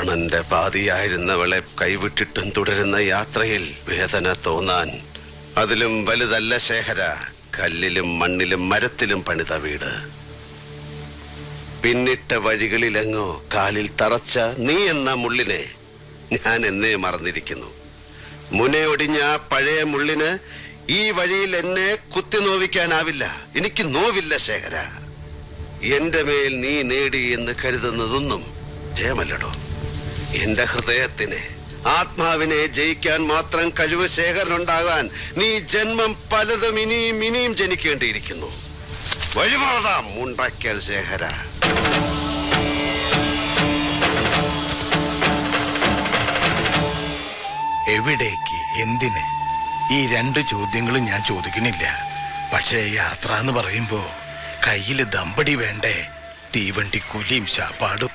പ്രാണന്റെ പാതിയായിരുന്നവളെ കൈവിട്ടിട്ടും തുടരുന്ന യാത്രയിൽ വേദന തോന്നാൻ അതിലും വലുതല്ല ശേഖര കല്ലിലും മണ്ണിലും മരത്തിലും പണിത വീട്. പിന്നിട്ട വഴികളിലെങ്ങോ കാലിൽ തറച്ച നീ എന്ന മുള്ളിനെ ഞാൻ എന്നേ മറന്നിരിക്കുന്നു. മുനയൊടിഞ്ഞ ആ പഴയ മുള്ളിന് ഈ വഴിയിൽ എന്നെ കുത്തി നോവിക്കാനാവില്ല. എനിക്ക് നോവില്ല ശേഖര. എന്റെ മേൽ നീ നേടി എന്ന് കരുതുന്നതൊന്നും ജയമല്ലടോ. എന്റെ ഹൃദയത്തിനെ ആത്മാവിനെ ജയിക്കാൻ മാത്രം കഴിവ് ശേഖരനുണ്ടാകാൻ നീ ജന്മം പലതും ഇനിയും ജനിക്കേണ്ടിയിരിക്കുന്നു. വഴിമാറാം മുണ്ടാക്കിയാൽ ശേഖര. എവിടേക്ക്, എന്തിന്? ഈ രണ്ട് ചോദ്യങ്ങളും ഞാൻ ചോദിക്കണില്ല. പക്ഷേ യാത്ര എന്ന് പറയുമ്പോ കയ്യില് ദമ്പടി വേണ്ടേ? തീവണ്ടി കൂലിയും ശാപ്പാടും.